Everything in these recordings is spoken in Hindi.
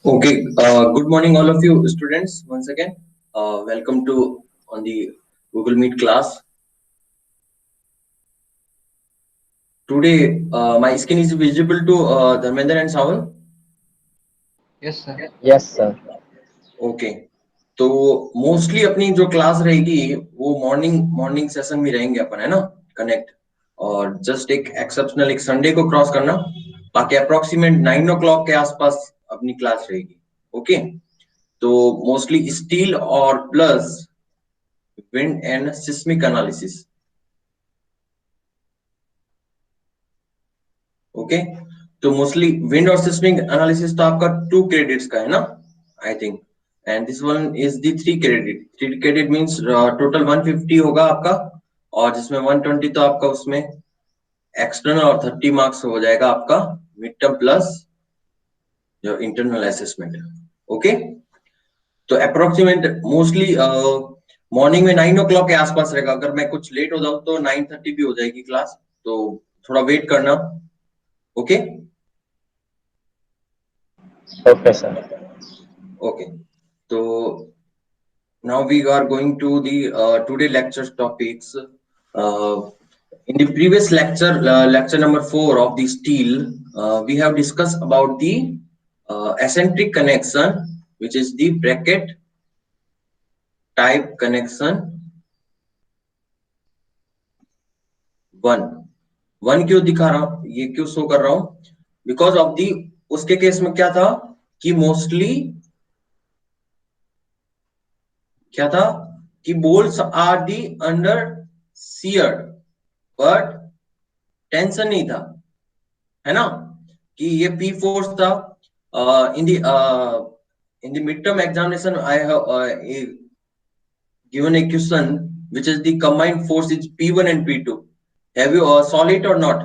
Okay, good morning, all of you students. Once again, welcome to on the Google Meet class. Today, my screen is visible to Dharmender and Sawan. Yes, sir. Yes, sir. Okay, तो मोस्टली अपनी जो क्लास रहेगी वो मॉर्निंग सेशन में रहेंगे अपन, है ना, कनेक्ट। और जस्ट एक एक्सेप्शनल एक संडे को क्रॉस करना, बाकी अप्रोक्सीमेट 9 o'clock के आसपास अपनी क्लास रहेगी। ओके, तो मोस्टली स्टील और plus wind and seismic analysis. Okay, तो मोस्टली विंड और सिस्मिक एनालिसिस तो आपका 2 credits का है ना, I think. And this one is the 3 credit। 3 credit means total 150 होगा आपका, और जिसमें 120 तो आपका उसमें एक्सटर्नल और 30 मार्क्स हो जाएगा आपका मिड टर्म प्लस जो इंटरनल असेसमेंट है। ओके, तो अप्रोक्सीमेट मोस्टली मॉर्निंग में 9 o'clock के आसपास रहेगा। अगर मैं कुछ लेट हो जाऊं तो 9:30 भी हो जाएगी क्लास, तो थोड़ा वेट करना। Okay Okay, sir. okay, so now we are going to the today lecture topics. In the previous lecture, lecture number 4 of the steel, we have discussed about the eccentric connection, which is the bracket type connection 1 क्यों दिखा रहा हूं, ये क्यों शो कर रहा हूं? बिकॉज ऑफ दी उसके केस में क्या था कि मोस्टली क्या था कि bolts are the under shear, but tension नहीं था, है ना, कि ये पी फोर्स था। In the mid term examination I have given a question which is the combined force is P1 and P2. Have you solved it or not?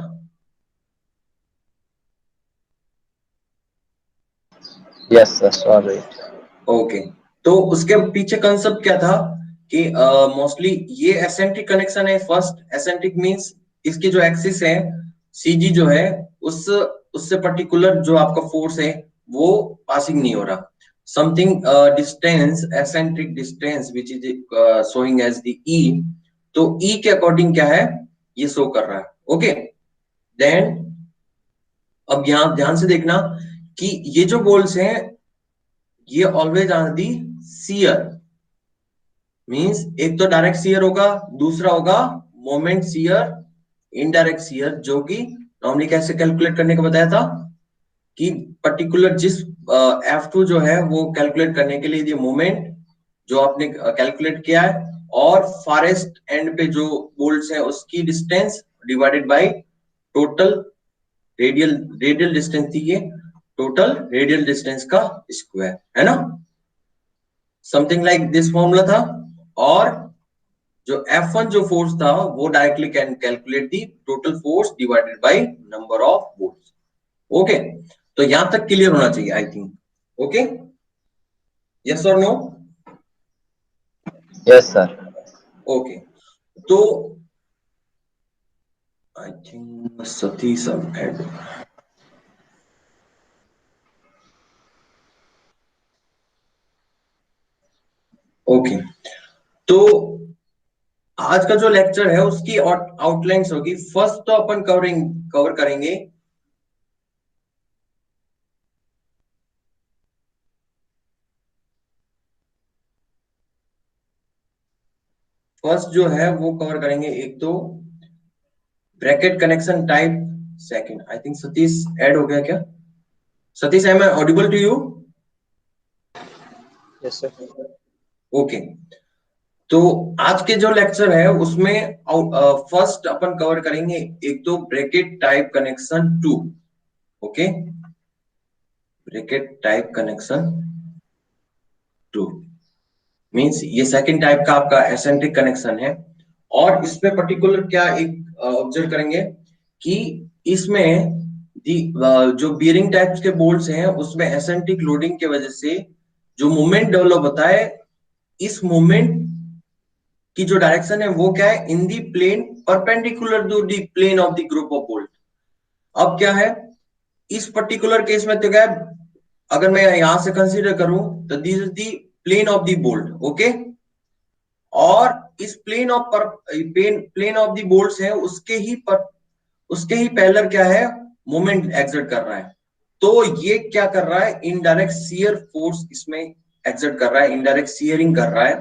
Yes, sir. Sorry. Okay, तो उसके पीछे कंसेप्ट क्या था कि मोस्टली ये एसेंट्रिक कनेक्शन है। फर्स्ट एसेंट्रिक मींस इसकी जो एक्सिस है सीजी जो है उससे पर्टिकुलर जो आपका फोर्स है वो पासिंग नहीं हो रहा। Something distance, eccentric distance which is showing as the E, तो ई के अकॉर्डिंग क्या है ये शो कर रहा है। ओके, देन अब यहाँ ध्यान से देखना कि ये जो बोल्स हैं ये always are the shear, means एक तो डायरेक्ट सीयर होगा, दूसरा होगा मोमेंट सीयर, इनडायरेक्ट सीयर, जो कि नॉर्मली कैसे कैलकुलेट करने का बताया था कि पर्टिकुलर जिस F2 जो है वो कैलकुलेट करने के लिए ये मोमेंट जो आपने कैलकुलेट किया है और फारेस्ट एंड पे जो बोल्ट्स है उसकी distance divided by total radial distance थी, ये टोटल रेडियल डिस्टेंस का स्क्वायर, है ना, समथिंग लाइक दिस फॉर्मूला था। और जो F1 जो फोर्स था वो directly can calculate the total force divided by number of bolts. Okay, तो यहां तक क्लियर होना चाहिए आई थिंक। ओके, यस और नो? Yes, sir. ओके, तो आई थिंक सतीश अब ऐड। ओके, तो आज का जो लेक्चर है उसकी आउटलाइंस होगी। फर्स्ट तो अपन कवर करेंगे फर्स्ट जो है वो कवर करेंगे एक तो bracket connection type. Second, I think Satish add हो गया क्या? Satish, am I audible to you? Yes, sir. Okay, तो आज के जो लेक्चर है उसमें फर्स्ट अपन कवर करेंगे एक तो bracket type connection 2। Okay, bracket type connection 2 means ये सेकंड टाइप का आपका एसेंट्रिक कनेक्शन है। और इसमें पर्टिकुलर क्या एक ऑब्जर्व करेंगे कि इसमें जो बियरिंग टाइप्स के बोल्ट्स हैं उसमें एसेंट्रिक लोडिंग की वजह से जो मूवमेंट डेवलप होता है, इस मूवमेंट की जो डायरेक्शन है वो क्या है, in the plane perpendicular to the plane of the group of bolt. अब क्या है इस पर्टिकुलर केस में तो क्या है, अगर मैं यहां से कंसीडर करूं तो this is the plane of the bolt, okay, और इस plane of plane of the bolts है उसके ही पैरेलल क्या है, मोमेंट एक्सर्ट कर रहा है। तो ये क्या कर रहा है, इनडायरेक्ट शियर फोर्स इसमें एक्सर्ट कर रहा है, इनडायरेक्ट शियरिंग कर रहा है।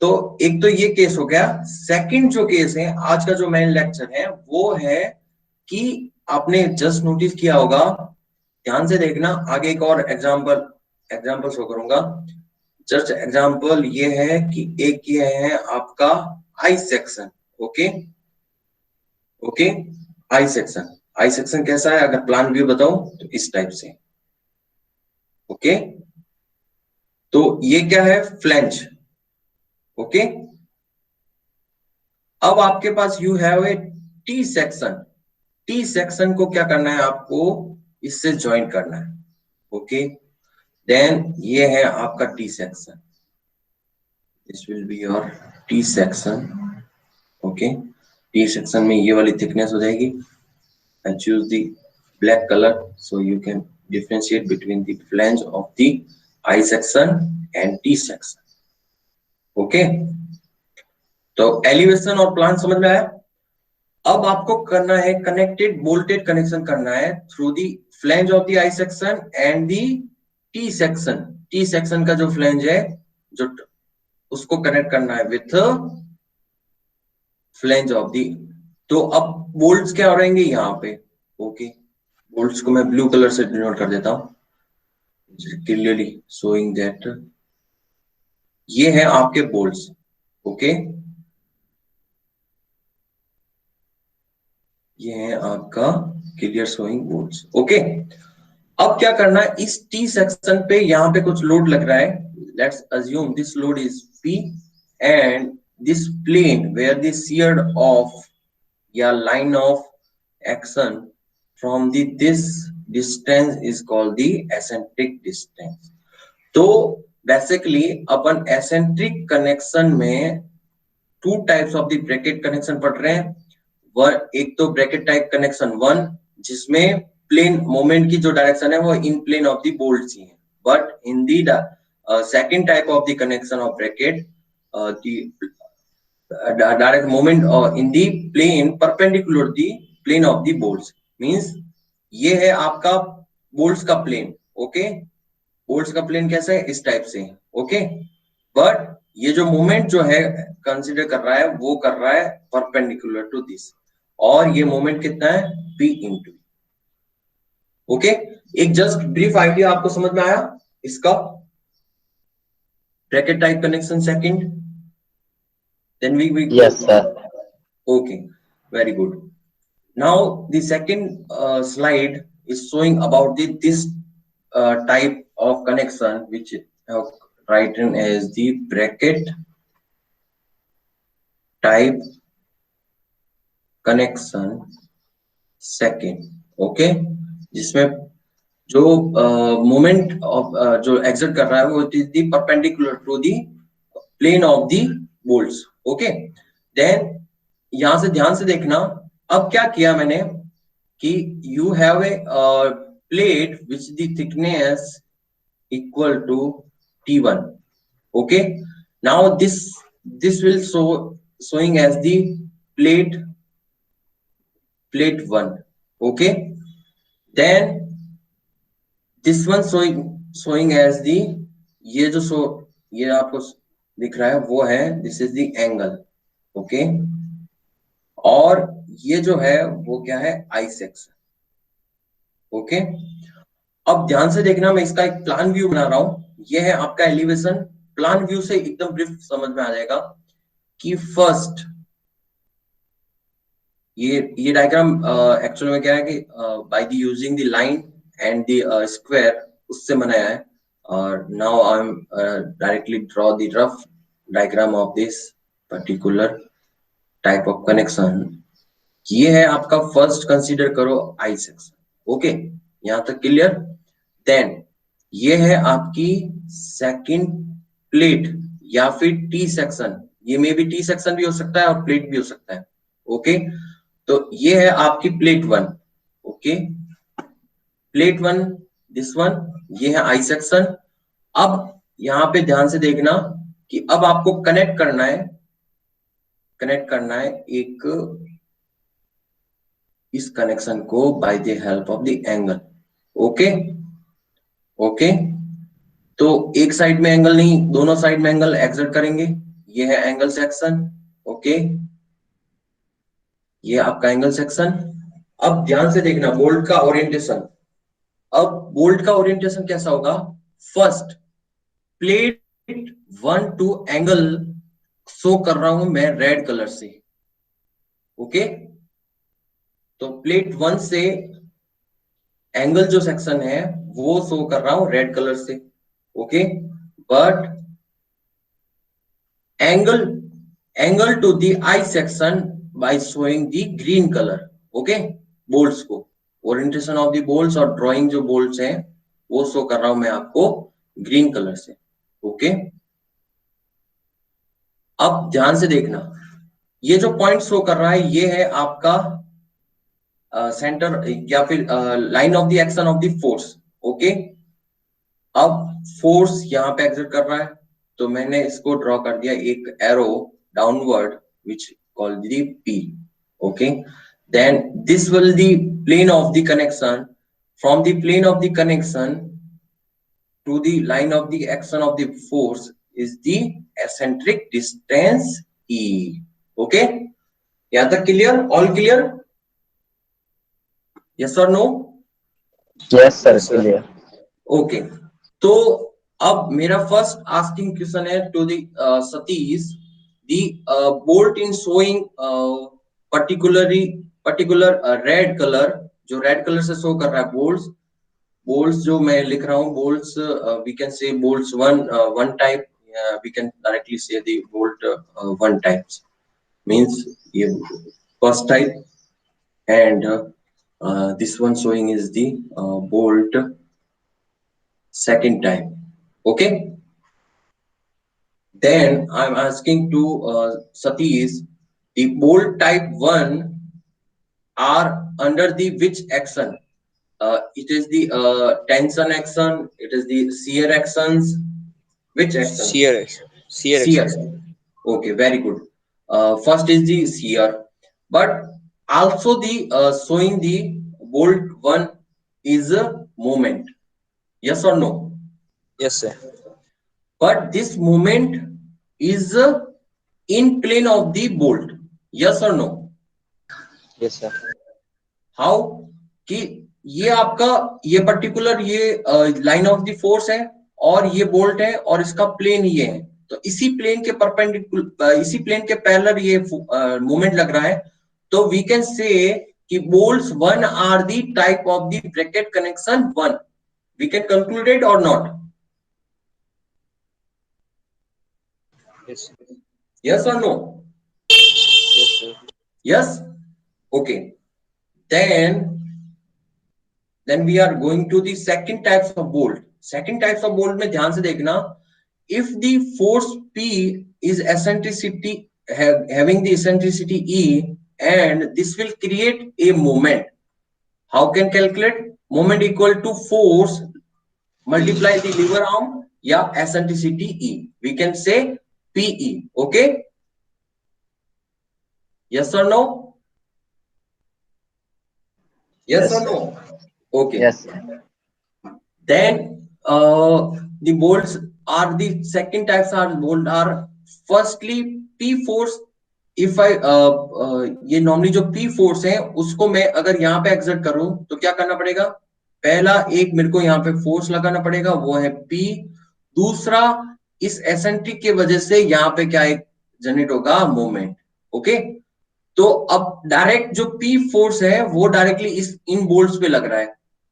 तो एक तो ये केस हो गया। सेकंड जो केस है आज का जो मेन लेक्चर है वो है कि आपने जस्ट नोटिस किया होगा, ध्यान से देखना, आगे एक और एग्जांपल शो करूंगा। जस्ट एग्जांपल ये है कि एक ये है आपका I section, okay okay, I section कैसा है, अगर प्लान व्यू बताओ तो इस टाइप से, ओके। तो ये क्या है, फ्लैंज, ओके। अब आपके पास you have a T section को क्या करना है, आपको इससे ज्वाइन करना है, ओके। देन ये है आपका T section, this will be your T section, okay. T section में ये वाली थिकनेस हो जाएगी। I choose the black color so you can differentiate between the flange of the I section and T section, okay। तो एलिवेशन और प्लान समझ में आया। अब आपको करना है कनेक्टेड बोल्टेड कनेक्शन करना है through the flange of the I section and the T section. T section का जो फ्लैंज है जो उसको कनेक्ट करना है विथ फ्लैंज ऑफ दी। तो अब बोल्ट्स क्या हो रहेंगे यहाँ पे, ओके। बोल्ट्स को मैं ब्लू कलर से डिनोट कर देता हूं, क्लियरली शोइंग दैट ये है आपके बोल्ट्स, ओके। ये है आपका क्लियर शोइंग बोल्ट्स, ओके। अब क्या करना है, इस टी सेक्शन पे यहाँ पे कुछ लोड लग रहा है, let's assume this load is P and this plane where this shear of या line of action from this distance is called the eccentric distance। तो बेसिकली अपन एसेंट्रिक कनेक्शन में two types of the bracket connection पढ़ रहे हैं। एक तो ब्रैकेट टाइप कनेक्शन 1 जिसमें प्लेन मोमेंट की जो डायरेक्शन है वो इन प्लेन ऑफ द बोल्ट्स ही है, but in the second type of the connection of bracket direct moment in the plane perpendicular the plane of the bolts means ये है आपका बोल्ट्स का प्लेन, ओके। बोल्ट्स का प्लेन कैसा है, इस टाइप से, ओके। बट ये जो मोमेंट जो है कंसीडर कर रहा है वो कर रहा है परपेंडिकुलर टू दिस, और ये मोमेंट कितना है, P इंटू, ओके। एक जस्ट ब्रीफ आइडिया आपको समझ में आया इसका, bracket type connection second. Then we Yes, sir. Okay, very good. Now the second slide is showing about this type of connection which have written as the bracket type connection second, okay, जिसमें जो मोमेंट ऑफ जो एक्सर्ट कर रहा है वो is the perpendicular to the plane of the bolts, okay. Then यहां से ध्यान से देखना, अब क्या किया मैंने कि you have a plate which the thickness equal to T1, okay. Now this will showing as the plate 1, okay। then this one showing as the ये जो ये आपको दिख रहा है वो है this is the angle, okay. और ये जो है वो क्या है, आई सेक्शन, ओके। अब ध्यान से देखना, मैं इसका एक प्लान व्यू बना रहा हूं, ये है आपका एलिवेशन। प्लान व्यू से एकदम ब्रीफ समझ में आ जाएगा कि फर्स्ट ये डायग्राम एक्चुअली में क्या है कि by the using the line and the square उससे बनाया है, और now I am directly draw the rough diagram of this particular type of connection. ये है आपका फर्स्ट, कंसीडर करो आई सेक्शन, ओके, यहां तक क्लियर। देन ये है आपकी सेकंड प्लेट या फिर टी सेक्शन, ये में भी टी सेक्शन भी हो सकता है और प्लेट भी हो सकता है, ओके। तो ये है आपकी plate 1, okay. Plate 1 this one, ये है आई सेक्शन। अब यहाँ पे ध्यान से देखना कि अब आपको कनेक्ट करना है एक इस कनेक्शन को by the help of the angle. Okay okay, तो एक साइड में एंगल नहीं, दोनों साइड में एंगल एक्सर्ट करेंगे। ये है एंगल सेक्शन। ओके, ये आपका एंगल सेक्शन। अब ध्यान से देखना बोल्ट का ओरिएंटेशन। अब बोल्ट का ओरिएंटेशन कैसा होगा? First plate 1 to angle show कर रहा हूं मैं रेड कलर से। ओके, तो प्लेट 1 से एंगल जो सेक्शन है वो शो कर रहा हूं रेड कलर से। Okay, but angle to the I section by showing the green colour. Okay, bolts को ओरिएंटेशन ऑफ द बोल्ट्स और ड्राइंग जो बोल्ट्स हैं वो शो कर रहा हूं मैं आपको ग्रीन कलर से। ओके, अब ध्यान से देखना, ये जो पॉइंट शो कर रहा है ये है आपका सेंटर या फिर line of the action of the force. Okay, अब फोर्स यहाँ पे एक्सर्ट कर रहा है, तो मैंने इसको ड्रॉ कर दिया एक arrow downward which called the P। Okay, then this will the plane of the connection, from the plane of the connection to the line of the action of the force is the eccentric distance E। okay, यहाँ तक क्लियर? All clear? यस और no? Yes, sir. Clear. Okay, तो अब मेरा फर्स्ट आस्किंग क्वेश्चन है to the Satish, the bolt in showing particular red colour, जो रेड कलर से शो कर रहा है बोल्ट्स जो मैं लिख रहा हूँ bolts, we can say bolts one type, we can directly say the bolt one types मींस ये first type and this one showing is the bolt second type. Okay, then I'm asking to Satish, the bolt type 1 are under the which action? It is the tension action, it is the shear actions, which action? Shear. Okay, very good. First is the shear, but also the showing the bolt 1 is a moment. Yes or no? Yes, sir. But this moment is in plane of the bolt. Yes or no? Yes, sir. How? कि ये आपका ये पर्टिकुलर ये लाइन ऑफ द फोर्स है और ये बोल्ट है और इसका प्लेन ये है, तो इसी प्लेन के परपेंडिकुलर, इसी प्लेन के पैरेलल ये मूवमेंट लग रहा है, तो वी कैन से कि bolts 1 are the type of the bracket connection 1। We can concluded or not? Yes. Yes or no? Yes, sir. Yes? Okay. Then we are going to the second types of bolt. Second types of bolt में ध्यान से देखना, if the force P is eccentricity having the eccentricity E and this will create a moment. How can calculate? Moment equal to force multiply the lever arm या eccentricity E. We can say PE. Okay? Yes or no? Yes or no? Okay. Yes. Then the bolts are the second types are bolt are firstly P force. If I ये नॉर्मली जो P फोर्स है उसको मैं अगर यहाँ पे एक्सर्ट करूं तो क्या करना पड़ेगा? पहला एक मेरे को यहाँ पे फोर्स लगाना पड़ेगा, वो है P। दूसरा इस एसेंट्रिक की वजह से यहाँ पे क्या एक जनरेट होगा? मोमेंट। ओके, तो अब डायरेक्ट जो P फोर्स है वो डायरेक्टली इस इन बोल्ट्स पे लग रहा है,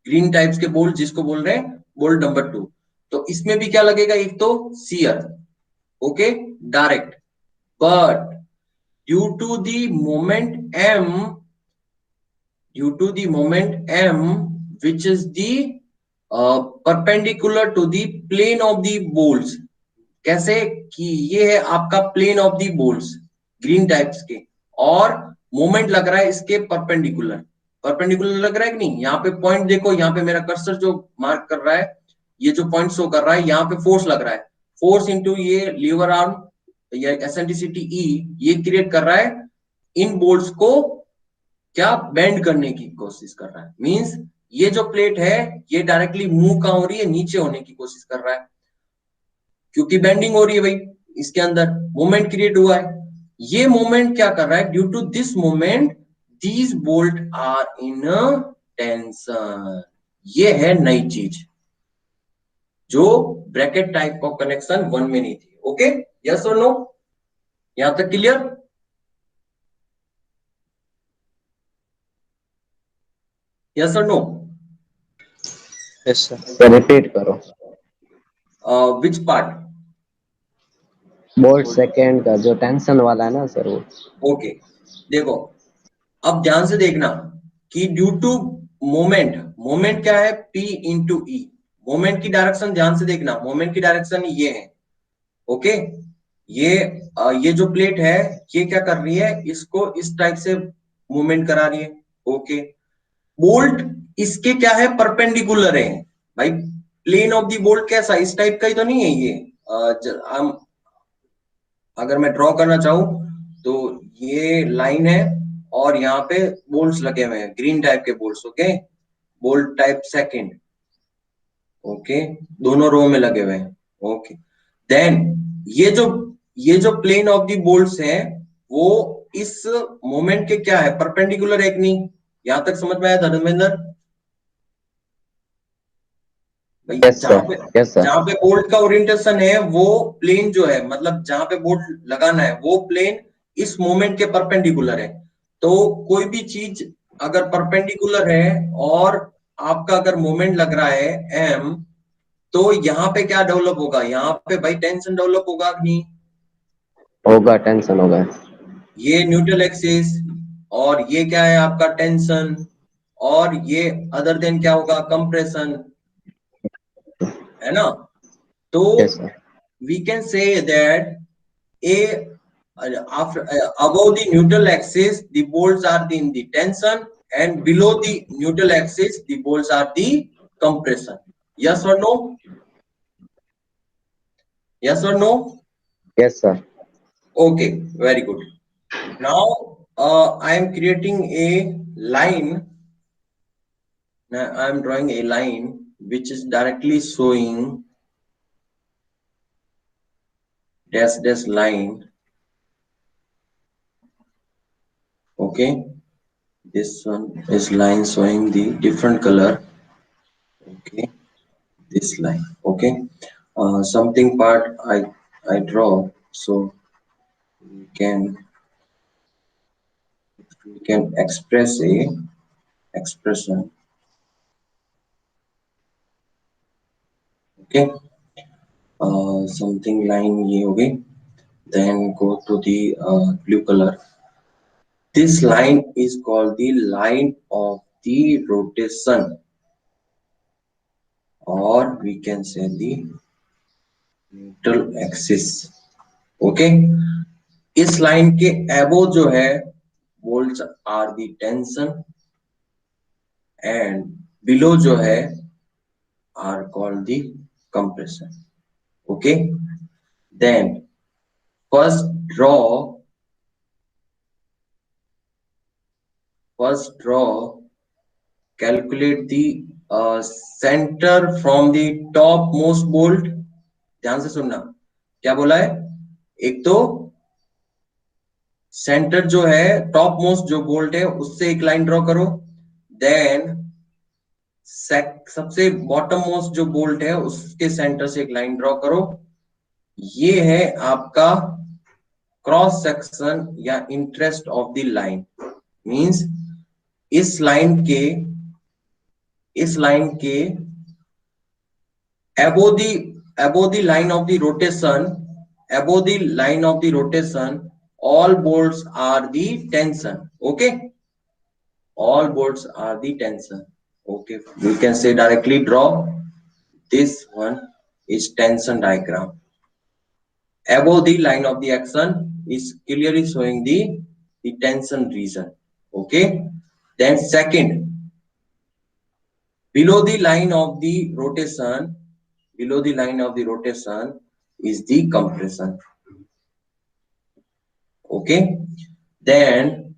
ग्रीन टाइप्स के बोल्ट जिसको बोल रहे हैं बोल्ट नंबर 2। तो इसमें भी क्या लगेगा? एक तो shear, okay, direct, but due to the moment m which is the perpendicular to the plane of the bolts। कैसे कि ये है आपका plane of the bolts green types के और मोमेंट लग रहा है इसके परपेंडिकुलर, परपेंडिकुलर लग रहा है कि नहीं? यहाँ पे पॉइंट देखो, यहाँ पे मेरा कर्सर जो मार्क कर रहा है, ये जो पॉइंट शो कर रहा है, यहाँ पे फोर्स लग रहा है, फोर्स इनटू ये लीवर आर्म या एसेंट्रिसिटी ई, ये क्रिएट कर रहा है इन बोल्ट्स को क्या बेंड करने की कोशिश कर रहा है। मींस ये जो प्लेट है ये डायरेक्टली मूव कहां हो रही है, नीचे होने की कोशिश कर रहा है, क्योंकि बेंडिंग हो रही है भाई, इसके अंदर मोमेंट क्रिएट हुआ है। ये मोमेंट क्या कर रहा है, due to this moment these bolt are in tension. ये है नई चीज जो ब्रैकेट टाइप ऑफ कनेक्शन 1 में नहीं थी। ओके, यस और नो? यहां तक क्लियर? यस और no? Yes, sir. Sir repeat करो। Which part? बोल्ट सेकेंड का जो टेंशन वाला है ना सर वो। ओके, देखो अब ध्यान से देखना कि ड्यू टू मोमेंट, मोमेंट क्या है, P इंटू ई। मोमेंट की डायरेक्शन ध्यान से देखना, मोमेंट की डायरेक्शन ये है। ओके, ये जो प्लेट है ये क्या कर रही है, इसको इस टाइप से मूवमेंट करा रही है। ओके, बोल्ट इसके क्या है, परपेंडिकुलर है भाई। प्लेन ऑफ दी बोल्ट कैसा, इस टाइप का ही तो नहीं है ये। अगर मैं ड्रॉ करना चाहूं तो ये लाइन है और यहाँ पे बोल्ट्स लगे हुए हैं, ग्रीन टाइप के bolts. Okay, bolt type second, okay, दोनों रो में लगे हुए हैं। ओके, देन ये जो प्लेन ऑफ दी बोल्ट्स हैं वो इस मोमेंट के क्या है, परपेंडिकुलर है कि नहीं? यहां तक समझ में आया धर्मेंद्र भाई? Yes sir, yes sir. जहां पे बोल्ट का ओरिएंटेशन है वो प्लेन जो है, मतलब जहां पे बोल्ट लगाना है वो प्लेन इस मोमेंट के परपेंडिकुलर है। तो कोई भी चीज अगर परपेंडिकुलर है और आपका अगर मोमेंट लग रहा है m, तो यहाँ पे क्या डेवलप होगा, यहाँ पे भाई टेंशन डेवलप होगा कि नहीं? होगा, टेंशन होगा। ये न्यूट्रल एक्सिस और ये क्या है आपका टेंशन, और ये अदर देन क्या होगा, कंप्रेशन, है ना? तो yes sir. we can say that a after above the neutral axis the bolts are in the tension and below the neutral axis the bolts are the compression. Yes or no? Yes or no? Yes sir. Okay, very good. Now I am creating a line. Now I am drawing a line which is directly showing dash line. Okay, this one is line showing the different color. Okay, this line. Okay, something part I draw so we can express a expression. Okay, something line ye ho gayi. Then go to the blue color. This line is called the line of the rotation, or we can say the neutral axis. Okay, इस लाइन के एबो जो है bolts are the tension and below जो है are called the compression. Okay, then first draw calculate the centre from the top most bolt. ध्यान से सुनना क्या बोला है, एक तो सेंटर जो है टॉप मोस्ट जो बोल्ट है उससे एक लाइन ड्रॉ करो, देन सबसे बॉटम मोस्ट जो बोल्ट है उसके सेंटर से एक लाइन ड्रॉ करो. ये है आपका क्रॉस सेक्शन या interest of the line. Means इस लाइन के above the line of the rotation all bolts are the tension. Okay, all bolts are the tension. Okay, we can say directly draw this one is tension diagram. Above the line of the action is clearly showing the tension region. Okay, then second below the line of the rotation, below the line of the rotation is the compression. Okay, then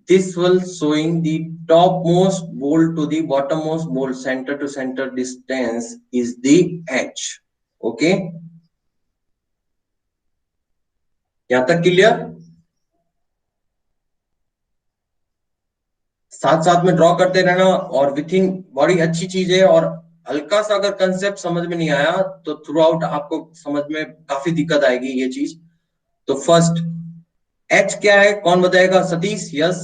this will showing the topmost bolt to the bottommost bolt center to center distance is the H. Okay, यहां तक क्लियर? साथ साथ में ड्रॉ करते रहना, और विथिंग बड़ी अच्छी चीज है, और हल्का सा अगर कंसेप्ट समझ में नहीं आया तो थ्रू आउट आपको समझ में काफी दिक्कत आएगी ये चीज। तो फर्स्ट एच क्या है, कौन बताएगा? Satish? Yes.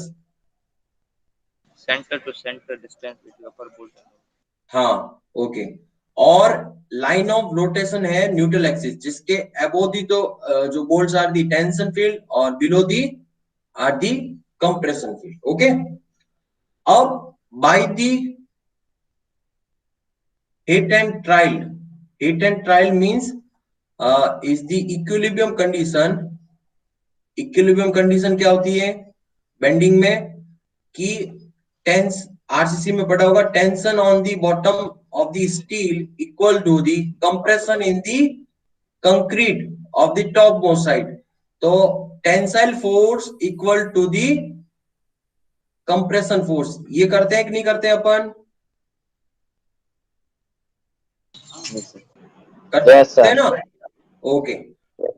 Centre to centre distance with upper bolt. हाँ, ओके। और लाइन ऑफ रोटेशन है न्यूट्रल एक्सिस, जिसके अबो दी तो जो bolts are the tension field और below the are the compression field. Okay, अब by the hit and trial, hit and trial means is the equilibrium condition। Equilibrium condition क्या होती है बेंडिंग में? कि टेंस आरसीसी में पढ़ा होगा, tension on the bottom of the steel equal to the compression in the concrete of the top most side. तो tensile force equal to the compression force. ये करते हैं कि नहीं करते अपन? करते हैं ना? ओके,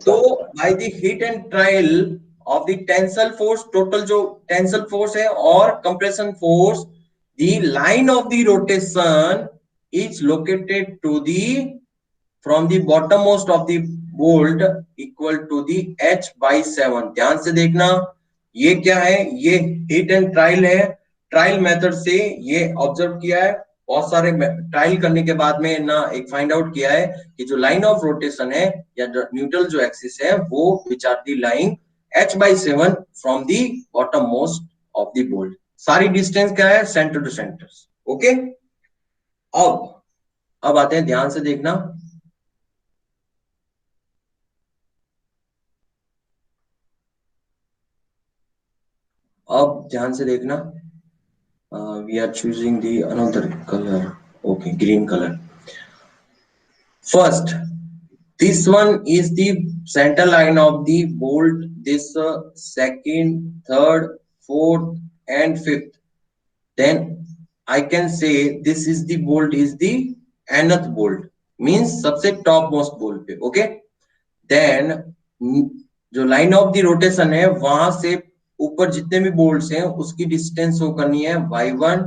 तो by the hit and trial of the tensile force, total जो टेंसल फोर्स है और compression force, the line of the rotation is located to the from the bottom most of the bolt equal to the h/7। ध्यान से देखना, ये क्या है? ये हिट एंड ट्रायल है। ट्रायल मेथड से ये ऑब्जर्व किया है, बहुत सारे ट्रायल करने के बाद में ना एक फाइंड आउट किया है कि जो लाइन ऑफ रोटेशन है या न्यूट्रल जो एक्सिस है वो which are the line h/7 from the bottom most of the bolt. सारी डिस्टेंस क्या है? Centre to centre. ओके, अब आते हैं, ध्यान से देखना। अब ध्यान से देखना, we are choosing the another color, okay, green color. First, this one is the center line of the bolt, this second, third, fourth and fifth. Then I can say this is the bolt is the nth bolt, means सबसे टॉप मोस्ट बोल्ट पे। ओके, देन जो लाइन ऑफ द रोटेशन है वहां से ऊपर जितने भी बोल्ट्स हैं उसकी डिस्टेंस शो करनी है y1,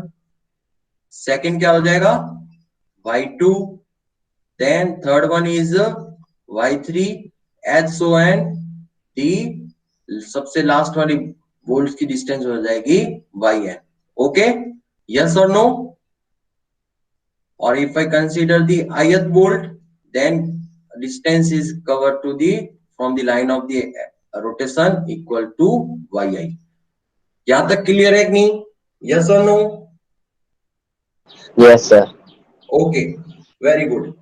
सेकंड क्या हो जाएगा y2, then third one is y3, H so and the सबसे लास्ट वाली बोल्ट्स की डिस्टेंस हो जाएगी yn। ओके, यस और नो? और if I consider the ith bolt, then distance is covered to the from the line of the rotation equal to yi। यहां तक क्लियर है कि नहीं? यस और no? Yes sir. Okay, very good.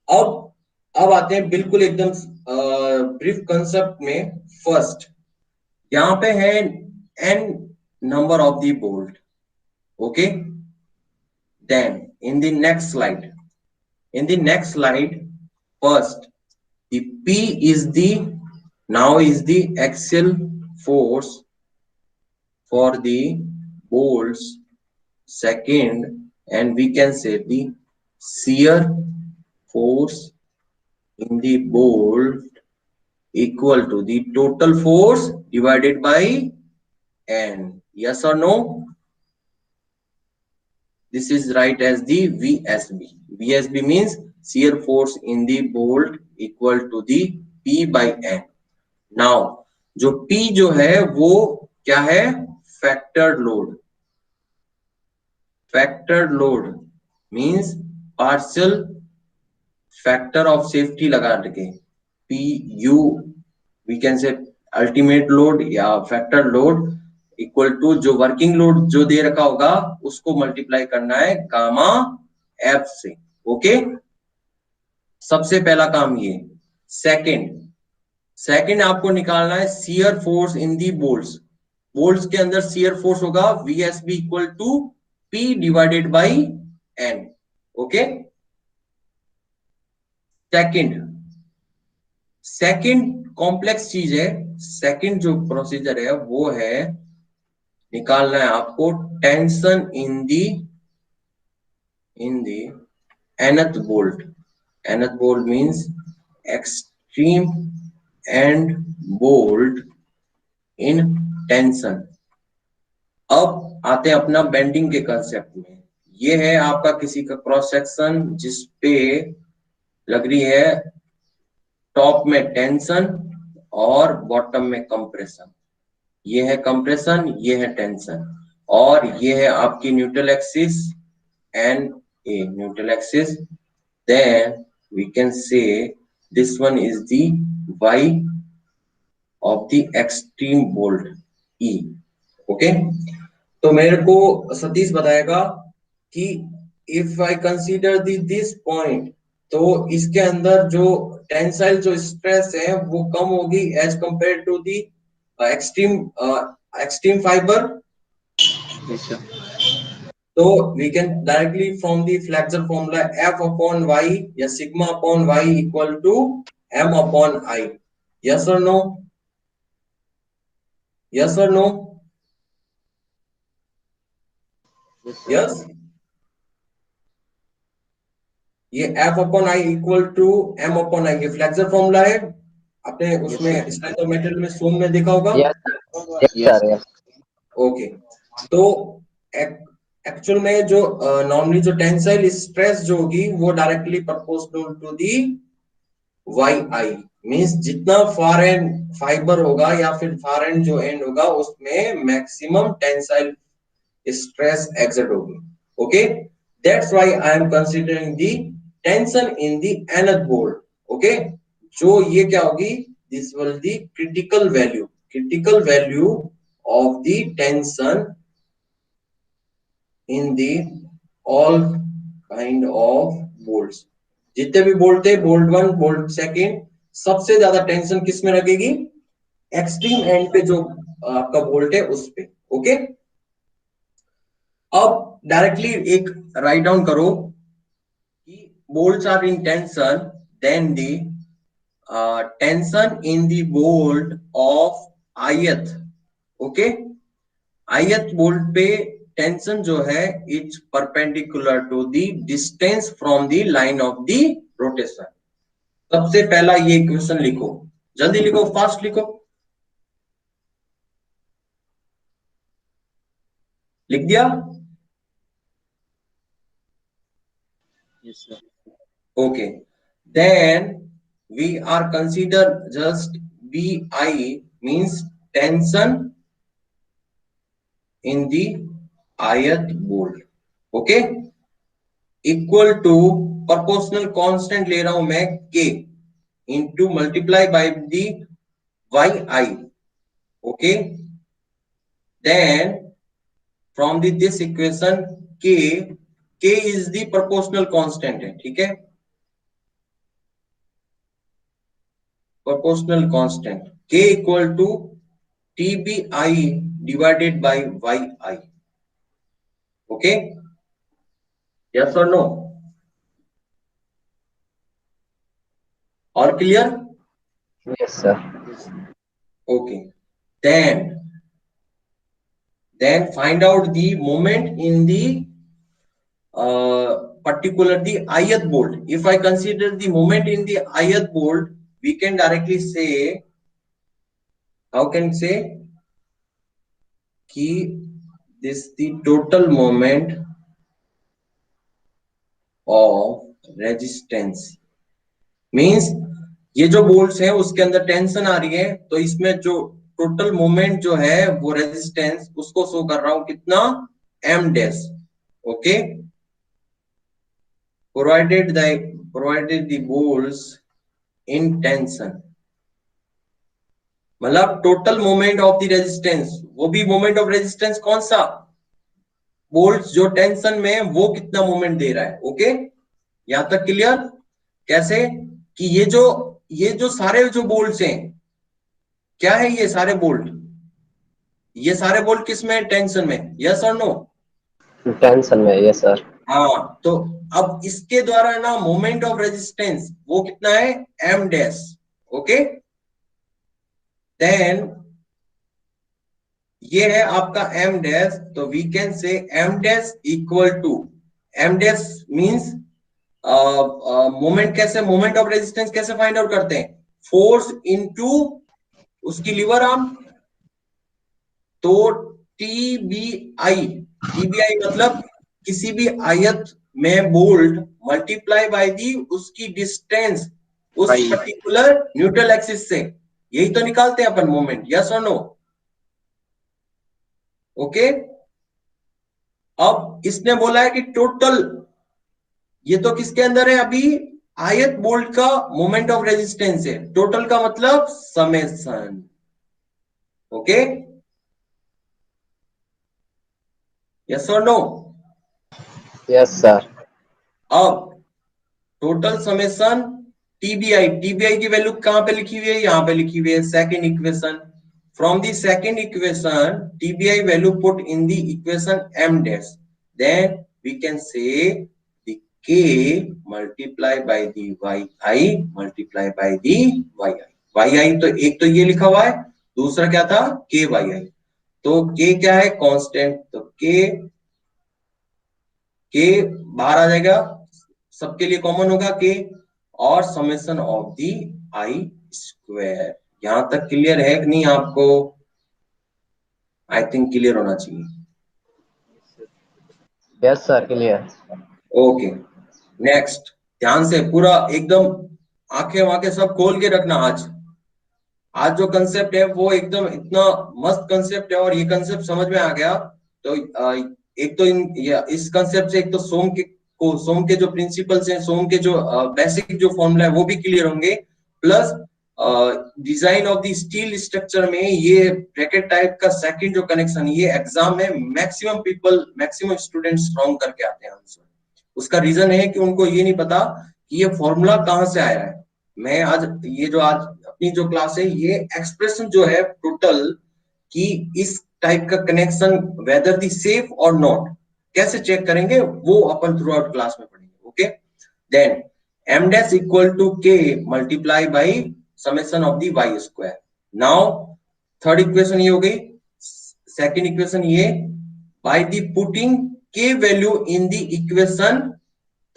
अब आते हैं बिल्कुल एकदम ब्रीफ कंसेप्ट में। फर्स्ट यहां पे है n number of the bolt. Okay, then in the next slide, first the P is the axial force for the bolts, second, and we can say the shear force in the bolt equal to the total force divided by n। yes or no? This is right as the VSB. VSB means shear force in the bolt equal to the P by N. Now, जो P जो है वो क्या है? Factored load. Factored load means partial factor of safety लगा के PU we can say ultimate load या फैक्टर लोड इक्वल टू जो वर्किंग लोड जो दे रखा होगा उसको मल्टीप्लाई करना है गामा एफ से। ओके, सबसे पहला काम ये। सेकंड आपको निकालना है shear force in the bolts. Bolts के अंदर शियर फोर्स होगा VSB equal to P divided by N. Okay, second complex चीज है, सेकंड जो प्रोसीजर है वो है निकालना है आपको tension in the nth bolt। nth bolt means extreme and bolt in tension। अब आते हैं अपना बेंडिंग के कंसेप्ट में। ये है आपका किसी का क्रॉस सेक्शन जिसपे लग रही है टॉप में टेंशन और बॉटम में कंप्रेशन। ये है कंप्रेशन, ये है टेंशन, और ये है आपकी neutral axis and a neutral axis. Then we can say this one is the y of the extreme bolt E। Okay, तो मेरे को सतीश बताएगा कि if I consider this point, तो इसके अंदर जो टेंसाइल जो स्ट्रेस है वो कम होगी as compare to the extreme fibre. Yes, sir. तो we can directly from the flexor formula F upon y या sigma upon y equal to m upon I। yes or no? yes or no? Yes, sir. yes, ये F upon I equal to m upon I, ये फ्लेक्सर फॉर्मूला है, आपने उसमें स्ट्रेंथ ऑफ मटेरियल में सूम में देखा होगा। yes Yes. sir, yes। Okay, तो एक्चुअल में जो नॉर्मली जो टेंसाइल स्ट्रेस जो होगी वो directly proportional to the Y I. Means जितना फार एंड फाइबर होगा या फिर फार एंड जो एंड होगा उसमें मैक्सिमम टेंसाइल स्ट्रेस एक्सर्ट होगी। Okay, that's why I am considering the tension in the nth bolt. Okay, जो ये क्या होगी, this will the critical value of the tension in the all kind of bolts. जितने भी बोल्ट थे, बोल्ट 1, बोल्ट 2, सबसे ज्यादा टेंशन किस में लगेगी, एक्सट्रीम एंड पे जो आपका बोल्ट है उस पे। ओके, अब डायरेक्टली एक राइट डाउन करो कि bolts are in tension, then the tension in the bolt of ith। Okay, ith bolt पे टेंशन जो है it's perpendicular to the distance from the line of the rotation. सबसे पहला ये इक्वेशन लिखो, जल्दी लिखो, फास्ट लिखो। लिख दिया? Yes, sir. Okay, then we are consider just bi means tension in the ith bolt। okay, equal to proportional constant ले रहा हूं मैं k into multiply by the Y I. Okay, then from this equation k is the proportional constant है, ठीक है, proportional constant k equal to tbi divided by Y I. Okay, yes और नो? और clear? yes sir। okay, then find out the moment in the particular the ith bolt। if I consider the moment in the ith bolt, we can directly say, how can say कि this the total moment of resistance means ये जो बोल्ट्स है उसके अंदर टेंशन आ रही है, तो इसमें जो टोटल मोमेंट जो है वो रेजिस्टेंस उसको शो कर रहा हूं कितना, m dash. Okay, provided the bolts in tension, मतलब total moment of the resistance, वो भी मोमेंट ऑफ रेजिस्टेंस कौन सा, बोल्ट्स जो टेंशन में वो कितना मोमेंट दे रहा है। ओके, यहां तक क्लियर? कैसे कि ये जो सारे जो बोल्ट्स हैं, क्या है ये सारे बोल्ट, ये सारे बोल्ट किस में, टेंशन में, यस और नो? टेंशन में, yes sir। हाँ, तो अब इसके द्वारा ना मोमेंट ऑफ रेजिस्टेंस वो कितना है, m डैश। ओके, देन ये है आपका m डैश, तो we can say m dash equal to, m dash means moment, कैसे मोमेंट ऑफ रेजिस्टेंस कैसे फाइंड आउट करते हैं, फोर्स इनटू उसकी लीवर आर्म। तो टीबीआई मतलब किसी भी आयत में बोल्ट मल्टीप्लाई बाय दी उसकी डिस्टेंस उस पर्टिकुलर न्यूट्रल एक्सिस से, यही तो निकालते हैं अपन मोमेंट, यस और नो। ओके, अब इसने बोला है कि टोटल, ये तो किसके अंदर है अभी, आयत बोल्ट का मोमेंट ऑफ रेजिस्टेंस है, टोटल का मतलब समेशन। ओके, यस और नो। Yes, sir. अब टोटल समेशन टीबीआई, टीबीआई की वैल्यू कहां पे लिखी हुई है, यहां पे लिखी हुई है second equation. From the second equation TBI value put in the equation m dash, then we can say the k multiply by the yi multiply by the yi। तो एक तो ये लिखा हुआ है, दूसरा क्या था, k yi। तो k क्या है, कांस्टेंट, तो k बाहर आ जाएगा, सबके लिए कॉमन होगा k, और summation of the I square. यहां तक क्लियर है कि नहीं आपको, आई थिंक क्लियर होना चाहिए। Yes, sir. Clear. Okay, next, ध्यान से पूरा एकदम आंखें वांखें सब खोल के रखना। आज जो कंसेप्ट है वो एकदम इतना मस्त कंसेप्ट है, और ये कंसेप्ट समझ में आ गया तो एक तो इस कंसेप्ट से एक तो सोम के जो प्रिंसिपल्स हैं, सोम के जो बेसिक जो फॉर्मूला है वो भी क्लियर होंगे, plus design of the steel structure में ये ब्रैकेट टाइप का सेकंड जो कनेक्शन, ये एग्जाम में मैक्सिमम स्टूडेंट्स रॉन्ग करके आते हैं आंसर। उसका रीजन है कि उनको ये नहीं पता कि ये फॉर्मूला कहां से आया है। मैं आज ये जो आज अपनी जो क्लास है, ये एक्सप्रेशन जो है टोटल कि इस टाइप का कनेक्शन वेदर दी सेफ और नॉट कैसे चेक करेंगे, वो अपन थ्रू आउट क्लास में पढ़ेंगे। Okay, then m dash equal to k multiply by summation of the y square. Now third equation ये हो गई, सेकंड इक्वेशन ये, by the putting k value in the equation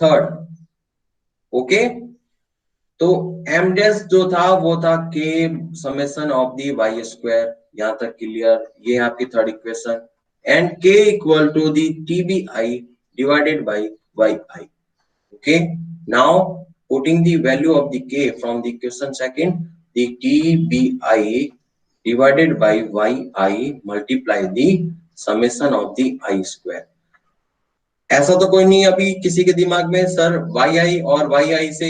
third. Okay, तो m डैश जो था वो था k summation of the y square, यहां तक क्लियर, ये आपकी third equation, and k equal to the tbi divided by yi। Okay, now putting the value of the k from the equation second, the tbi divided by yi multiply the summation of the I square। ऐसा तो कोई नहीं अभी किसी के दिमाग में सर yi और yi से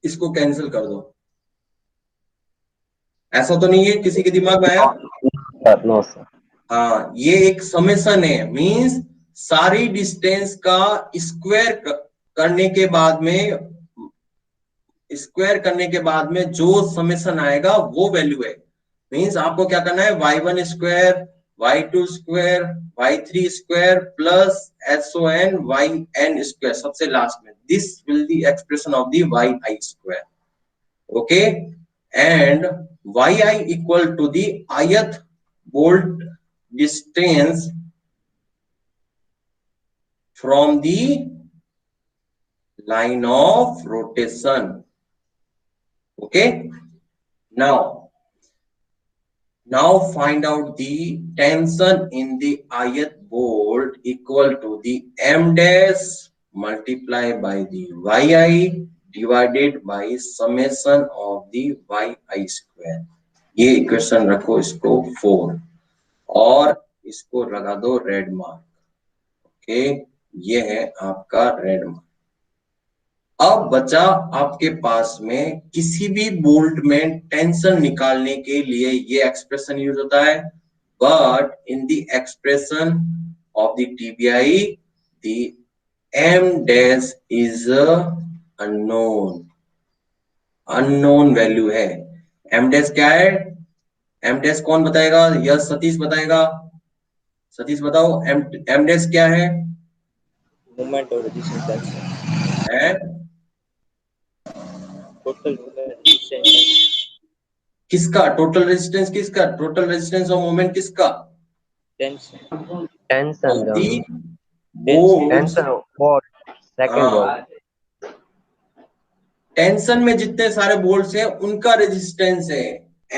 इसको कैंसिल कर दो, ऐसा तो नहीं है किसी के दिमाग में आया। Sir, no, sir. हाँ, ये एक समेशन है, मींस सारी डिस्टेंस का स्क्वायर करने के बाद में, जो समेशन आएगा वो वैल्यू है। मींस आपको क्या करना है, y1 square, y2 square, y3 square plus SON yn square सबसे लास्ट में, this will the expression of the yi square. Okay, and yi equal to the ith bolt distance from the line of rotation. Okay, now find out the tension in the ith bolt equal to the m dash multiply by the yi divided by summation of the yi square। ये इक्वेशन रखो इसको 4 और इसको लगा दो रेड मार्क। ओके, ये है आपका रेड मार्क। अब बचा आपके पास में किसी भी बोल्ट में टेंशन निकालने के लिए ये एक्सप्रेशन यूज होता है, but in the expression of the TBI the m dash is unknown value है। m डैश क्या है, m डैश कौन बताएगा, यस सतीश बताएगा, सतीश बताओ m डैश क्या है। Movement or resistance tension. and Total movement resistance किसका टोटल रेजिस्टेंस, किसका टोटल रेजिस्टेंस ऑफ मोमेंट, किसका tension. Tension, of the John. Bolts. Tension of what? Second हाँ, word. टेंशन में जितने सारे बोल्ट्स हैं उनका रेजिस्टेंस है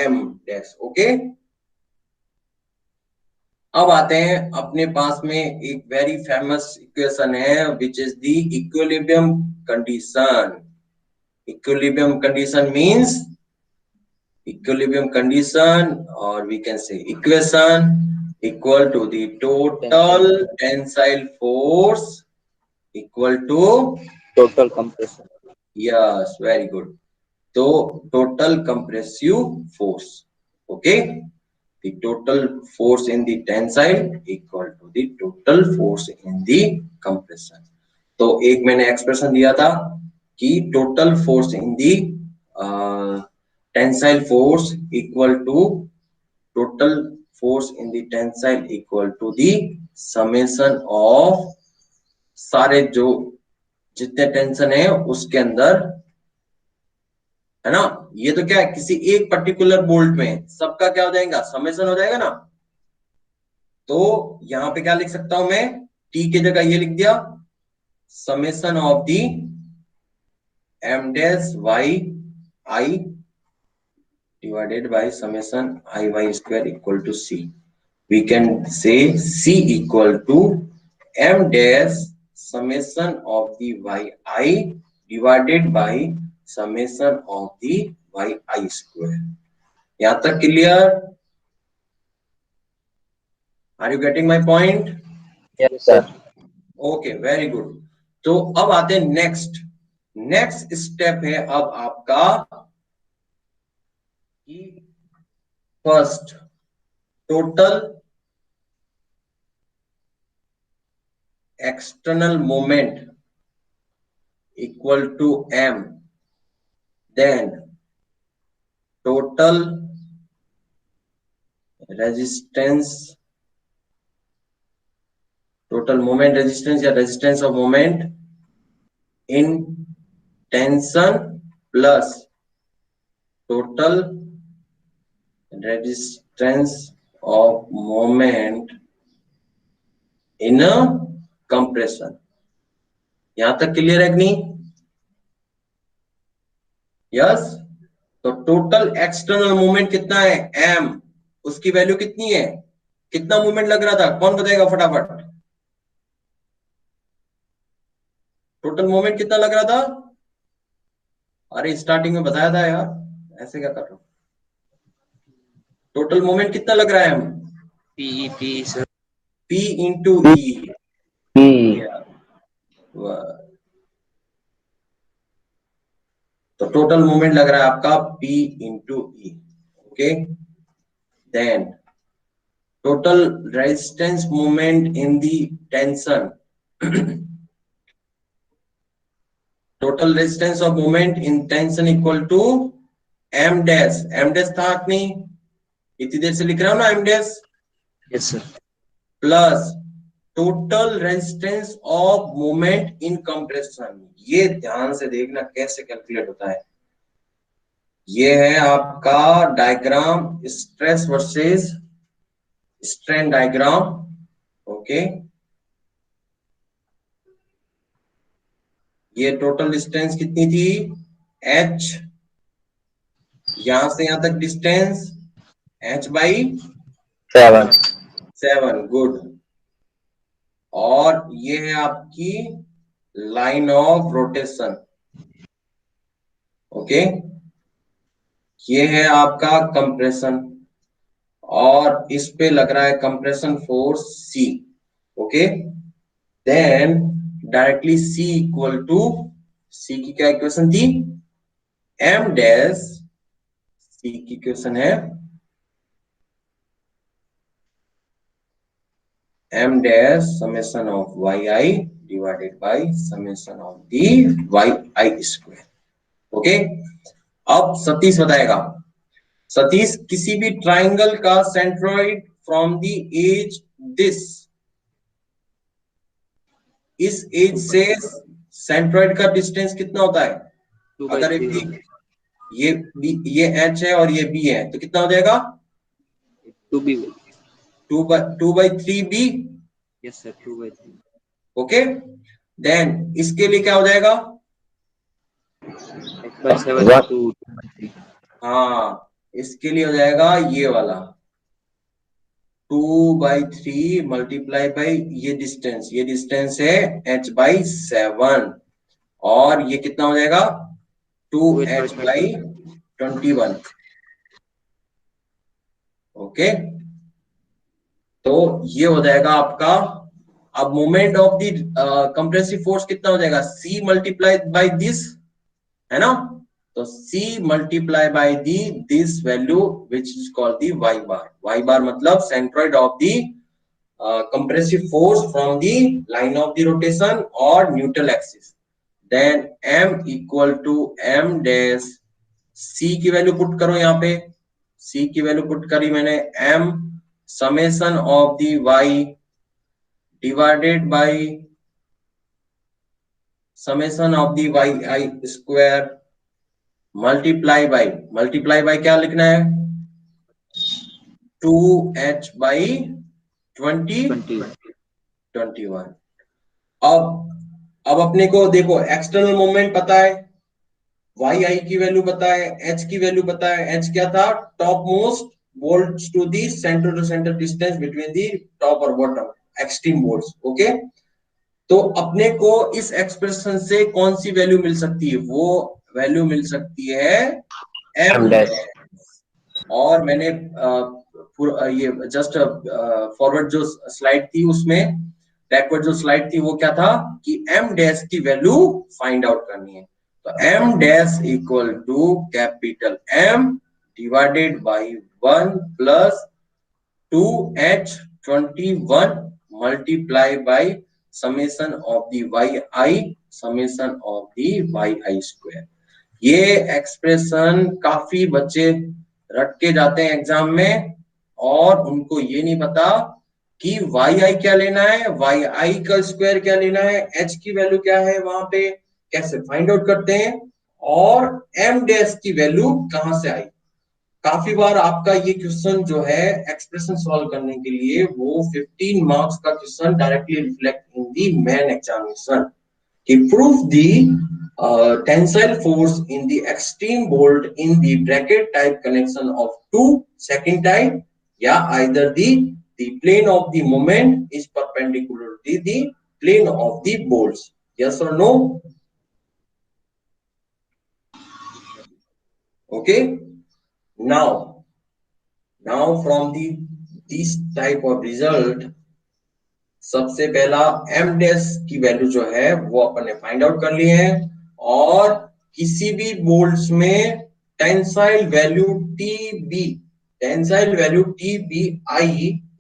एम डैश। ओके, अब आते हैं अपने पास में एक वेरी फेमस इक्वेशन है which is the equilibrium condition. Equilibrium condition means equilibrium condition, or we can say equation equal to the total tensile force equal to Total compression. yes, very good, so total compressive force। okay, the total force in the tensile equal to the total force in the compression। तो एक मैंने एक्सप्रेशन दिया था कि total force in the tensile force equal to total force in the tensile equal to the summation of सारे जो जितने टेंशन है उसके अंदर, है ना। ये तो क्या है, किसी एक पर्टिकुलर बोल्ट में सबका क्या हो जाएगा, समेशन हो जाएगा ना। तो यहां पे क्या लिख सकता हूं मैं, टी की जगह ये लिख दिया summation of the M dash Y I divided by summation iy square equal to c। We can say c equal to m dash summation of the yi divided by summation of the yi square। यहां तक clear? Are you getting my point? Yes, sir. Okay, very good. तो अब आते हैं नेक्स्ट स्टेप है अब आपका first total external moment equal to m, then total resistance, total moment resistance या resistance of moment in tension plus total resistance of moment in a compression। यहां तक क्लियर है कि नहीं? यस। तो टोटल एक्सटर्नल मूवमेंट कितना है, m, उसकी वैल्यू कितनी है, कितना मूवमेंट लग रहा था, कौन बताएगा फटाफट। टोटल मूवमेंट कितना लग रहा था, अरे स्टार्टिंग में बताया था यार, ऐसे क्या कर रहा हूं। टोटल मूवमेंट कितना लग रहा है, हम P sir. P into E. तो टोटल मूवमेंट लग रहा है आपका P into E. Okay, then total resistance movement in the tension, total resistance of movement in tension equal to M dash. M dash था कि नहीं, इतनी देर से लिख रहा हूं ना M dash, Yes sir. Plus total resistance of movement in compression. ये ध्यान से देखना कैसे कैलकुलेट होता है। ये है आपका diagram, stress versus strain diagram. Okay, ये टोटल डिस्टेंस कितनी थी, h, यहां से यहां तक डिस्टेंस h बाई 7। गुड। और ये है आपकी लाइन ऑफ रोटेशन। ओके, ये है आपका कंप्रेशन और इस पे लग रहा है compression force C। Okay, then directly C equal to, C की क्या इक्वेशन थी, m डैश, C की इक्वेशन है m dash summation of yi divided by summation of the yi square. Okay, अब सतीश बताएगा। सतीश, किसी भी ट्राइंगल का centroid from the edge this इस एज से सेंट्रॉइड का डिस्टेंस कितना होता है? 2 by अगर 3 ये H है और ये B है तो कितना हो जाएगा? 2b 2/3B। yes sir 2 by 3 okay, then इसके लिए क्या हो जाएगा? x by 7 One. to 2 by 3 हाँ, इसके लिए हो जाएगा ये वाला 2/3 मल्टीप्लाई बाई ये डिस्टेंस है h/7 और ये कितना हो जाएगा? 2h/21। ओके, तो ये हो जाएगा आपका। अब moment of the compressive force कितना हो जाएगा? c मल्टीप्लाई बाई दिस, है ना? तो c multiply by the this value which is called the y bar. y बार मतलब centroid of the compressive force from the line of the rotation or neutral axis. Then m equal to m dash, c की वैल्यू पुट करो यहाँ पे, c की वैल्यू पुट करी मैंने, m summation of the y divided by summation of the yi square multiply by क्या लिखना है? 2h/21। अब अपने को देखो एक्सटर्नल मोमेंट पता है, yi की वैल्यू पता है, h की वैल्यू पता है। h क्या था? Top most bolts to the centre distance between the top और बॉटम, एक्सट्रीम बोल्ट्स। ओके, तो अपने को इस एक्सप्रेशन से कौन सी वैल्यू मिल सकती है? वो वैल्यू मिल सकती है m dash. और मैंने ये जस्ट फॉरवर्ड जो स्लाइड थी उसमें, बैकवर्ड जो स्लाइड थी वो क्या था कि m डैश की वैल्यू फाइंड आउट करनी है। तो m dash equal to capital M divided by 1 plus 2h/21 multiply by summation of the yi summation of the yi square. ये एक्सप्रेशन काफी बच्चे रट के जाते हैं एग्जाम में और उनको ये नहीं पता कि yi क्या लेना है, yi का स्क्वायर क्या लेना है, h की वैल्यू क्या है, वहां पे कैसे फाइंड आउट करते हैं और m डैश की वैल्यू कहां से आई। काफी बार आपका ये क्वेश्चन जो है एक्सप्रेशन सॉल्व करने के लिए वो 15 मार्क्स का question directly reflect in the main examination कि proof the tensile force in the extreme bolt in the bracket type connection of two second type, या either the plane of the moment is perpendicular to the plane of the bolts. Yes or no? Okay, now from this type of result सबसे पहला m डैश की वैल्यू जो है वो अपन ने फाइंड आउट कर ली है और किसी भी बोल्ट्स में tensile value TBI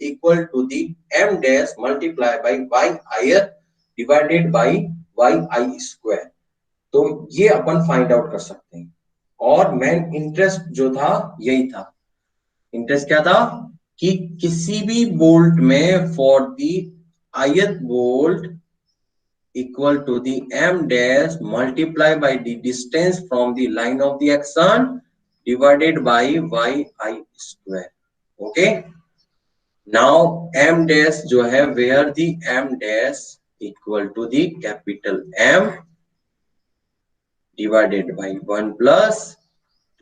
equal to the m dash multiply by yi divided by yi square. तो ये अपन फाइंड आउट कर सकते हैं और मेन इंटरेस्ट जो था यही था। इंटरेस्ट क्या था कि किसी भी बोल्ट में for the ith bolt equal to the m dash multiply by the distance from the line of the action divided by yi square. Okay, now m dash जो है where the m dash equal to the capital M divided by 1 plus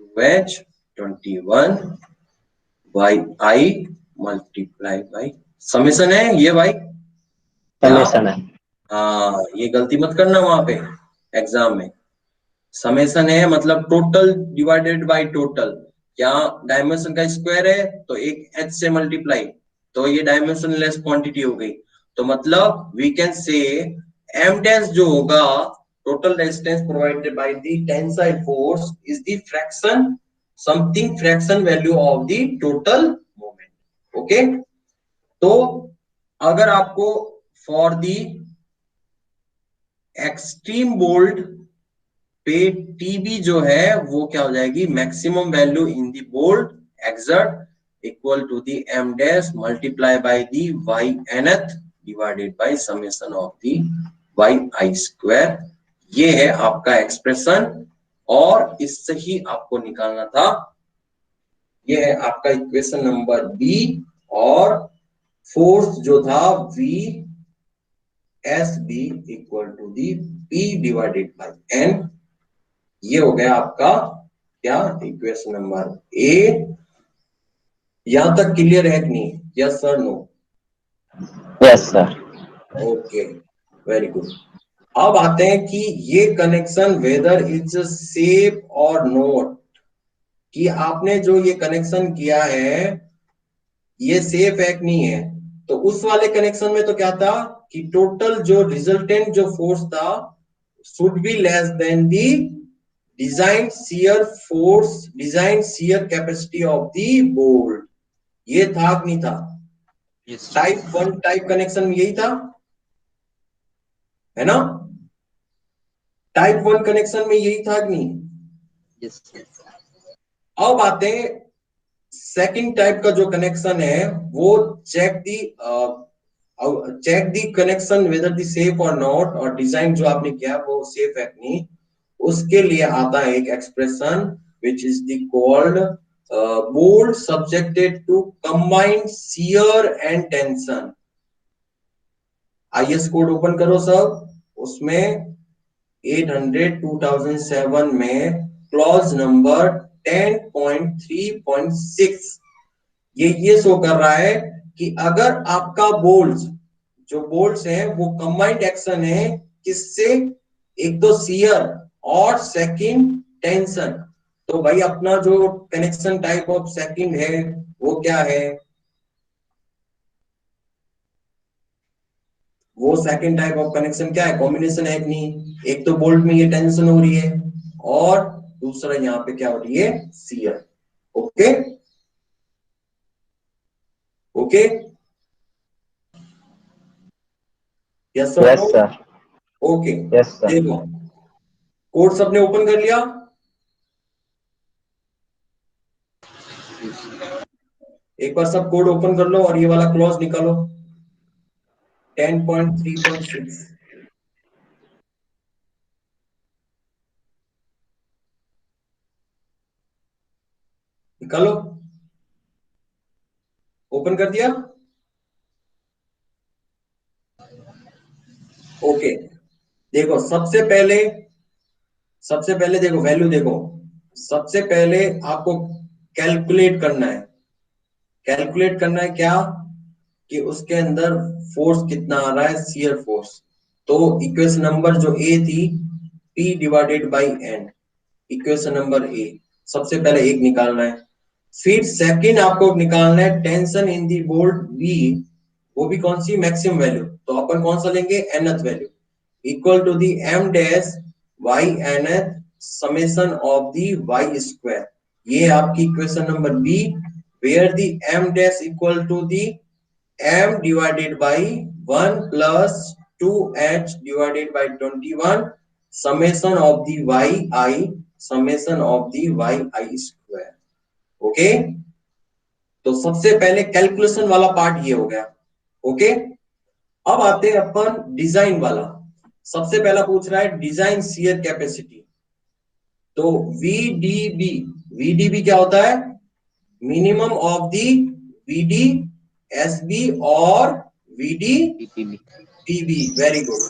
2h/21 yi multiply by summation है ये भाई, समेशन है। हाँ ये गलती मत करना वहां पे एग्जाम में। समेशन है मतलब टोटल डिवाइडेड बाय टोटल। क्या डायमेंशन का स्क्वायर है तो एक h से मल्टीप्लाई, तो ये डायमेंशनलेस क्वांटिटी हो गई। तो मतलब we can say m dash जो होगा total resistance provided by the tensile force is the fraction something fraction value of the total moment. Okay, तो अगर आपको फॉर दी एक्सट्रीम बोल्ट पे टीबी जो है वो क्या हो जाएगी, maximum value in the bolt exert equal to the m dash multiply by the y nth divided by summation of the Y I square. ये है आपका एक्सप्रेशन, और इससे ही आपको निकालना था, ये है आपका इक्वेशन नंबर बी। और फोर्स जो था V S B equal to the P divided by N। ये हो गया आपका क्या, इक्वेशन नंबर ए। यहां तक क्लियर है कि नहीं? Yes sir, no? Yes sir. Okay, very good. अब आते हैं कि ये कनेक्शन वेदर इज सेफ और नॉट, कि आपने जो ये कनेक्शन किया है ये सेफ है कि नहीं है। तो उस वाले कनेक्शन में तो क्या था कि टोटल जो रिजल्टेंट जो फोर्स था should be less then the design shear force, design shear capacity of the bolt. ये था कि नहीं था? Yes. टाइप 1 टाइप कनेक्शन में यही था, है ना? टाइप 1 कनेक्शन में यही था कि नहीं? Yes. अब आते हैं सेकंड टाइप का जो कनेक्शन है, वो check the connection whether the safe और नॉट, और डिजाइन जो आपने किया वो सेफ है कि नहीं। उसके लिए आता है एक expression which is the called bolt subjected to combined shear and tension. IS code open करो सब, उसमें 800/2007 में क्लॉज नंबर 10.3.6 ये शो कर रहा है कि अगर आपका बोल्ट्स, जो बोल्ट्स हैं वो कंबाइंड एक्शन है किससे, एक तो शियर और सेकंड टेंशन। तो भाई अपना जो कनेक्शन टाइप ऑफ सेकंड है वो क्या है, वो सेकंड टाइप ऑफ कनेक्शन क्या है, कॉम्बिनेशन है कि नहीं। एक तो बोल्ट में ये टेंशन हो रही है और दूसरा यहाँ पे क्या हो रही है, shear. Okay okay, yes sir, yes sir. Okay. Yes sir. देखो कोड सबने ओपन कर लिया, एक बार सब कोड ओपन कर लो और ये वाला क्लॉज निकालो 10.3.6। निकालो, ओपन कर दिया, ओके। देखो सबसे पहले देखो वैल्यू देखो, सबसे पहले आपको कैलकुलेट करना है। कैलकुलेट करना है क्या, कि उसके अंदर फोर्स कितना आ रहा है, शियर फोर्स। तो इक्वेशन नंबर जो ए थी P divided by N, equation number A सबसे पहले एक निकालना है। फिर सेकंड आपको निकालना है tension in the bolt B, वो भी कौन सी, मैक्सिमम वैल्यू। तो अपन कौन सा लेंगे, nth वैल्यू, equal to the m dash y nth summation of the y square. ये आपकी equation number B, where the m dash equal to the m divided by 1 plus 2h divided by 21 summation of the y I, summation of the y I square. Okay, तो सबसे पहले कैलकुलेशन वाला पार्ट ये हो गया। ओके, अब आते हैं अपन डिजाइन वाला। सबसे पहला पूछ रहा है डिजाइन शियर कैपेसिटी। तो VDB, VDB क्या होता है, minimum of the VD SB और VD PPB. PB। Very good.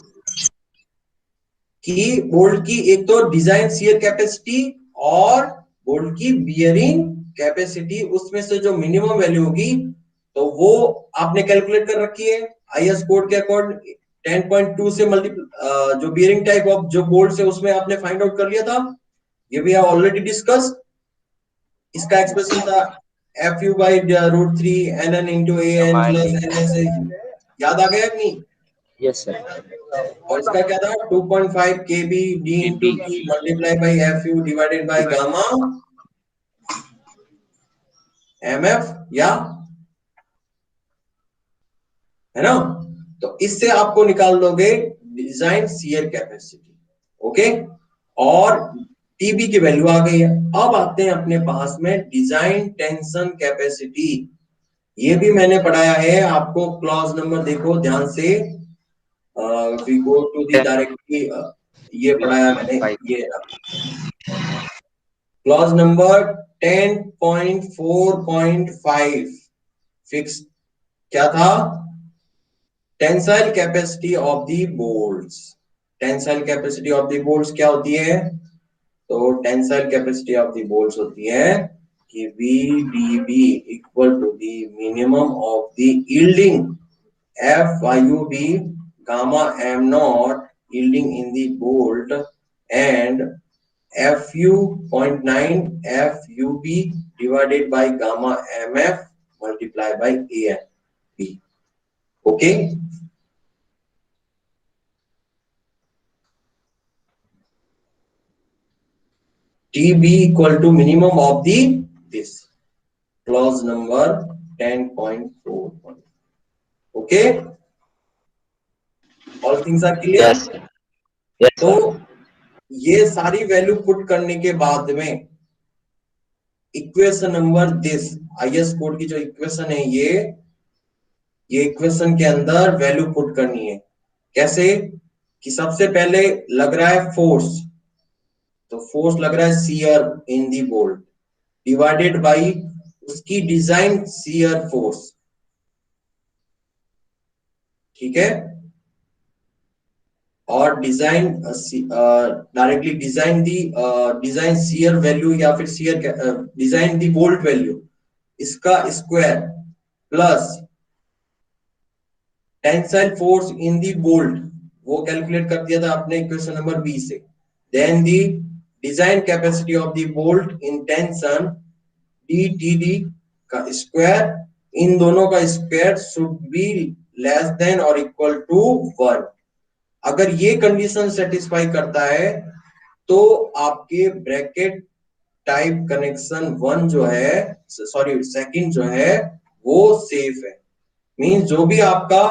कि बोल्ट की एक तो डिजाइन शियर कैपेसिटी और बोल्ट की बियरिंग कैपेसिटी, उसमें से जो मिनिमम वैल्यू होगी तो वो आपने कैलकुलेट कर रखी है आईएस कोड के अकॉर्डिंग। 10.2 से जो बियरिंग टाइप ऑफ जो बोल्ट है उसमें आपने फाइंड आउट कर लिया था, ये भी ऑलरेडी डिस्कस। इसका एक्सप्रेशन था FU by √3 NN into AN plus NS। याद आ गया कि नहीं? Yes, sir. और इसका क्या था, 2.5 kb d into PP. T multiply by FU divided by gamma MF, या है ना। तो इससे आपको निकाल दोगे डिजाइन शियर कैपेसिटी। ओके, और टीबी की वैल्यू आ गई है। अब आते हैं अपने पास में डिजाइन टेंशन कैपेसिटी। ये भी मैंने पढ़ाया है आपको, क्लॉज नंबर देखो ध्यान से, we go to the directly, ये पढ़ाया मैंने, ये क्लॉज नंबर 10.4.5 फिक्स क्या था? Tensile capacity of the bolts. Tensile capacity of the bolts क्या होती है? तो tensile capacity of the bolts होती है कि VDB equal to the minimum of the yielding FIUB gamma m naught yielding in the bolt and FU 0.9 FUB divided by gamma MF multiplied by ANB. Okay. TB equal to minimum of the this clause number 10.4. Okay. All things are clear? Yes. Yes, तो sir. ये सारी वैल्यू पुट करने के बाद में equation number this IS code की जो इक्वेशन है ये इक्वेशन के अंदर वैल्यू पुट करनी है। कैसे? कि सबसे पहले लग रहा है फोर्स, तो फोर्स लग रहा है shear in the bolt divided by उसकी डिजाइन शियर फोर्स। ठीक है, और design directly design shear value या फिर shear design the bolt value इसका square plus tensile force in the bolt वो कैलकुलेट कर दिया था आपने इक्वेशन नंबर 20 से। Then the design capacity of the bolt in tension DTD का स्क्वायर, इन दोनों का square should be less than और इक्वल टू 1। अगर ये कंडीशन सेटिस्फाई करता है तो आपके ब्रैकेट टाइप कनेक्शन 1 जो है, सॉरी सेकंड जो है वो सेफ है। मींस जो भी आपका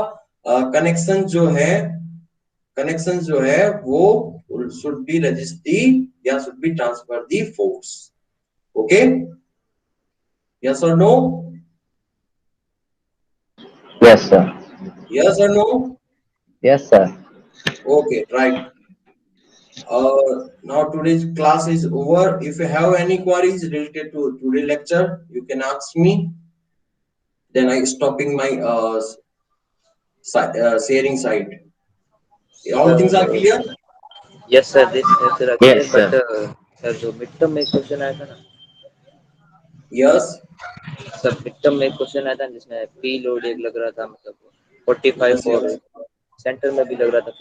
कनेक्शन जो है वो शुड बी रजिस्ट दी या should be transfer the force. Okay, yes और नो? Yes, sir. यस और no? Yes, sir. Okay, right. Now today's class is over. If you have any queries related to today's lecture, you can ask me. Then I stopping my sharing side. All things are clear? Yes, sir. This is clear. Yes, But sir. sir, जो मिड टर्म में क्वेश्चन आया था ना Yes. सर, मिड टर्म में क्वेश्चन आया था जिसमें P लोड एक लग रहा था, मतलब 45 Yes, और yes. सेंटर में भी लग रहा था